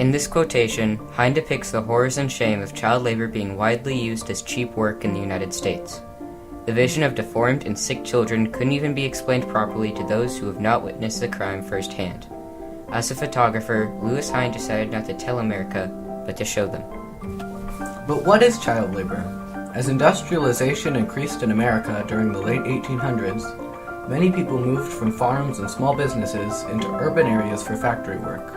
In this quotation, Hine depicts the horrors and shame of child labor being widely used as cheap work in the United States. The vision of deformed and sick children couldn't even be explained properly to those who have not witnessed the crime firsthand. As a photographer, Lewis Hine decided not to tell America, but to show them. But what is child labor? As industrialization increased in America during the late 1800s, many people moved from farms and small businesses into urban areas for factory work.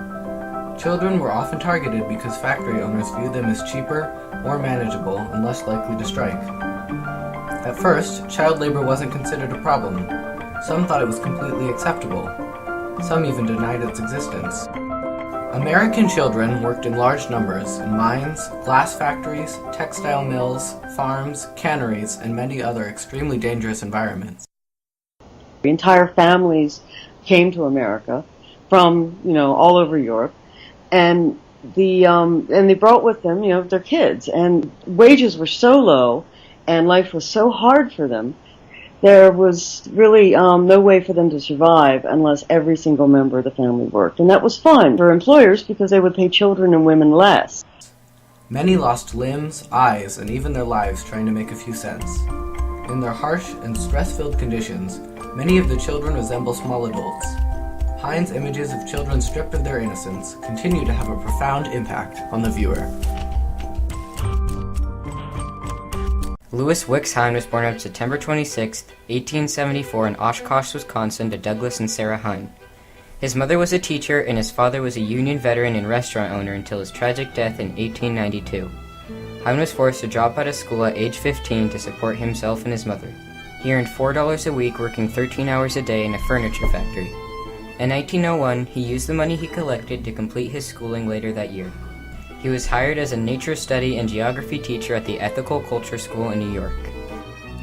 Children were often targeted because factory owners viewed them as cheaper, more manageable, and less likely to strike. At first, child labor wasn't considered a problem. Some thought it was completely acceptable. Some even denied its existence. American children worked in large numbers in mines, glass factories, textile mills, farms, canneries, and many other extremely dangerous environments. Entire families came to America from, all over Europe, and they brought with them, their kids, and wages were so low, and life was so hard for them. There was really no way for them to survive unless every single member of the family worked. And that was fun for employers because they would pay children and women less. Many lost limbs, eyes, and even their lives trying to make a few cents. In their harsh and stress-filled conditions, many of the children resemble small adults. Hine's images of children stripped of their innocence continue to have a profound impact on the viewer. Louis Wicks Hine was born on September 26, 1874 in Oshkosh, Wisconsin to Douglas and Sarah Hine. His mother was a teacher and his father was a Union veteran and restaurant owner until his tragic death in 1892. Hine was forced to drop out of school at age 15 to support himself and his mother. He earned $4 a week working 13 hours a day in a furniture factory. In 1901, he used the money he collected to complete his schooling later that year. He was hired as a nature study and geography teacher at the Ethical Culture School in New York.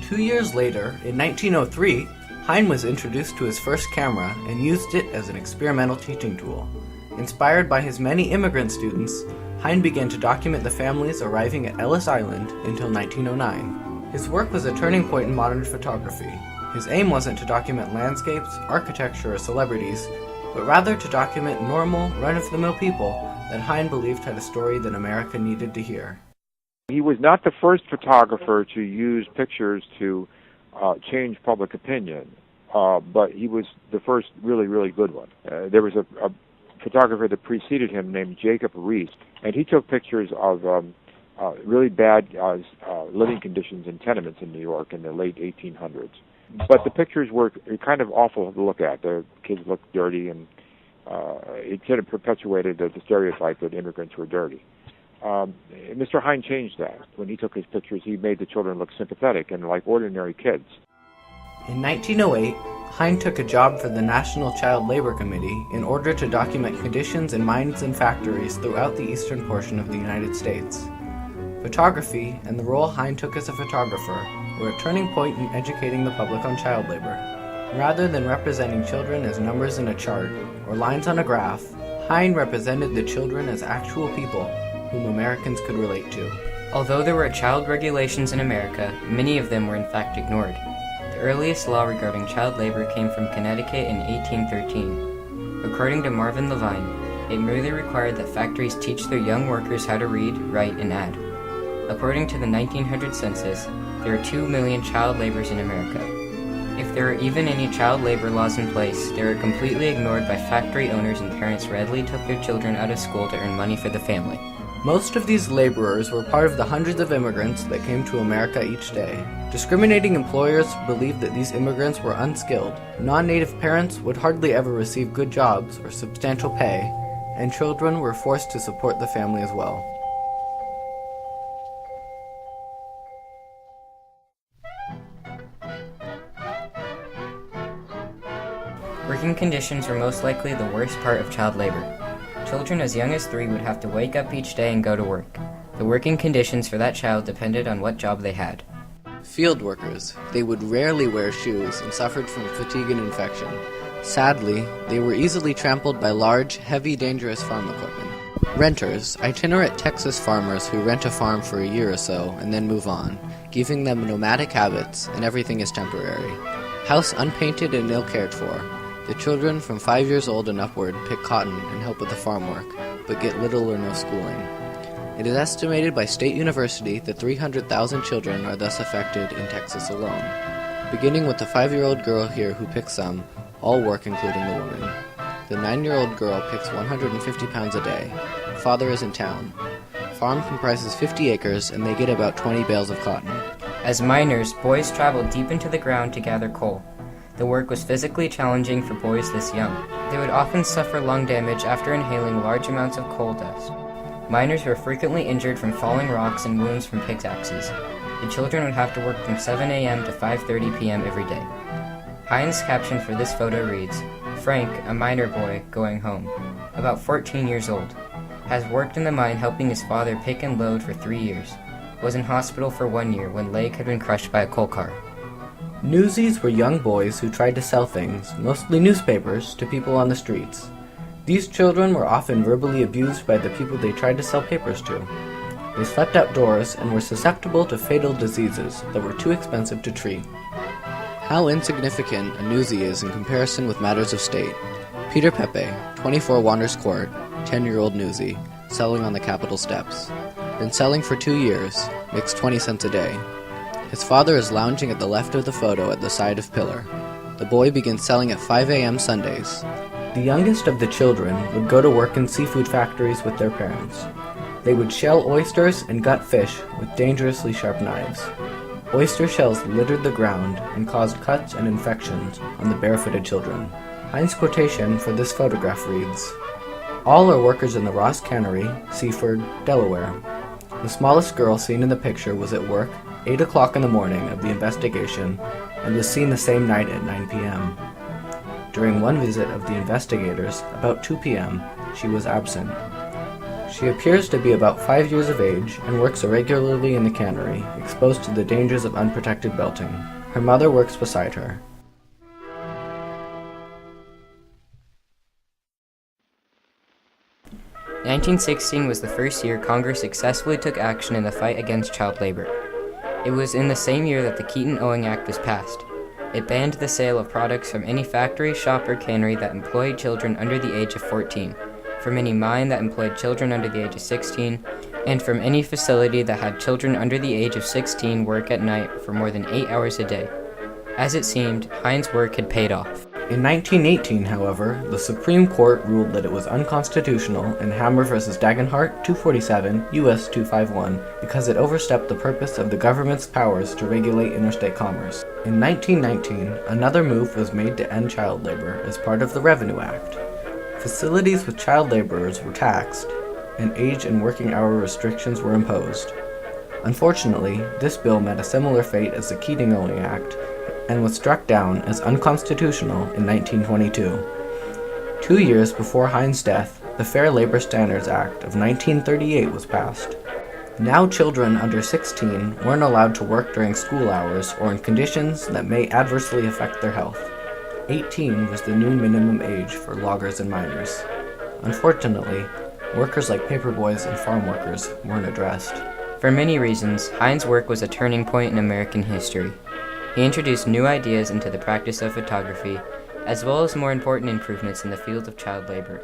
2 years later, in 1903, Hine was introduced to his first camera and used it as an experimental teaching tool. Inspired by his many immigrant students, Hine began to document the families arriving at Ellis Island until 1909. His work was a turning point in modern photography. His aim wasn't to document landscapes, architecture, or celebrities, but rather to document normal, run-of-the-mill people that Hine believed had a story that America needed to hear. He was not the first photographer to use pictures to change public opinion, but he was the first really, really good one. There was a photographer that preceded him named Jacob Riis, and he took pictures of really bad living conditions in tenements in New York in the late 1800s. But the pictures were kind of awful to look at. The kids looked dirty, and it kind of perpetuated the stereotype that immigrants were dirty. Mr. Hine changed that. When he took his pictures, he made the children look sympathetic and like ordinary kids. In 1908, Hine took a job for the National Child Labor Committee in order to document conditions in mines and factories throughout the eastern portion of the United States. Photography, and the role Hine took as a photographer, were a turning point in educating the public on child labor. Rather than representing children as numbers in a chart or lines on a graph, Hine represented the children as actual people whom Americans could relate to. Although there were child regulations in America, many of them were in fact ignored. The earliest law regarding child labor came from Connecticut in 1813. According to Marvin Levine, it merely required that factories teach their young workers how to read, write, and add. According to the 1900 census, there are 2 million child laborers in America. If there are even any child labor laws in place, they are completely ignored by factory owners, and parents readily took their children out of school to earn money for the family. Most of these laborers were part of the hundreds of immigrants that came to America each day. Discriminating employers believed that these immigrants were unskilled. Non-native parents would hardly ever receive good jobs or substantial pay, and children were forced to support the family as well. Working conditions were most likely the worst part of child labor. Children as young as 3 would have to wake up each day and go to work. The working conditions for that child depended on what job they had. Field workers, they would rarely wear shoes and suffered from fatigue and infection. Sadly, they were easily trampled by large, heavy, dangerous farm equipment. Renters, itinerant Texas farmers who rent a farm for a year or so and then move on, giving them nomadic habits, and everything is temporary. House unpainted and ill cared for. The children from 5 years old and upward pick cotton and help with the farm work, but get little or no schooling. It is estimated by State University that 300,000 children are thus affected in Texas alone. Beginning with the 5-year-old girl here who picks some, all work including the woman. The 9-year-old girl picks 150 pounds a day. Father is in town. Farm comprises 50 acres and they get about 20 bales of cotton. As miners, boys traveled deep into the ground to gather coal. The work was physically challenging for boys this young. They would often suffer lung damage after inhaling large amounts of coal dust. Miners were frequently injured from falling rocks and wounds from pickaxes. The children would have to work from 7 a.m. to 5:30 p.m. every day. Hine's caption for this photo reads, "Frank, a miner boy, going home, about 14 years old, has worked in the mine helping his father pick and load for 3 years, was in hospital for 1 year when leg had been crushed by a coal car." Newsies were young boys who tried to sell things, mostly newspapers, to people on the streets. These children were often verbally abused by the people they tried to sell papers to. They slept outdoors and were susceptible to fatal diseases that were too expensive to treat. How insignificant a newsie is in comparison with matters of state. Peter Pepe, 24 Wanders Court, 10-year-old newsie, selling on the Capitol steps. Been selling for 2 years, makes 20 cents a day. His father is lounging at the left of the photo at the side of pillar. The boy begins selling at 5 a.m. Sundays. The youngest of the children would go to work in seafood factories with their parents. They would shell oysters and gut fish with dangerously sharp knives. Oyster shells littered the ground and caused cuts and infections on the barefooted children. Hine's quotation for this photograph reads, "All are workers in the Ross Cannery, Seaford, Delaware. The smallest girl seen in the picture was at work 8 o'clock in the morning of the investigation and was seen the same night at 9 p.m. During one visit of the investigators, about 2 p.m., she was absent. She appears to be about 5 years of age and works irregularly in the cannery, exposed to the dangers of unprotected belting. Her mother works beside her. "1916 was the first year Congress successfully took action in the fight against child labor. It was in the same year that the Keaton-Owing Act was passed. It banned the sale of products from any factory, shop, or cannery that employed children under the age of 14, from any mine that employed children under the age of 16, and from any facility that had children under the age of 16 work at night for more than 8 hours a day. As it seemed, Hine's work had paid off. In 1918, however, the Supreme Court ruled that it was unconstitutional in Hammer v. Dagenhart 247, U.S. 251, because it overstepped the purpose of the government's powers to regulate interstate commerce. In 1919, another move was made to end child labor as part of the Revenue Act. Facilities with child laborers were taxed, and age and working hour restrictions were imposed. Unfortunately, this bill met a similar fate as the Keating-Owing Act, and was struck down as unconstitutional in 1922. 2 years before Hine's death, the Fair Labor Standards Act of 1938 was passed. Now children under 16 weren't allowed to work during school hours or in conditions that may adversely affect their health. 18 was the new minimum age for loggers and miners. Unfortunately, workers like paperboys and farm workers weren't addressed. For many reasons, Hine's work was a turning point in American history. He introduced new ideas into the practice of photography, as well as more important improvements in the field of child labor.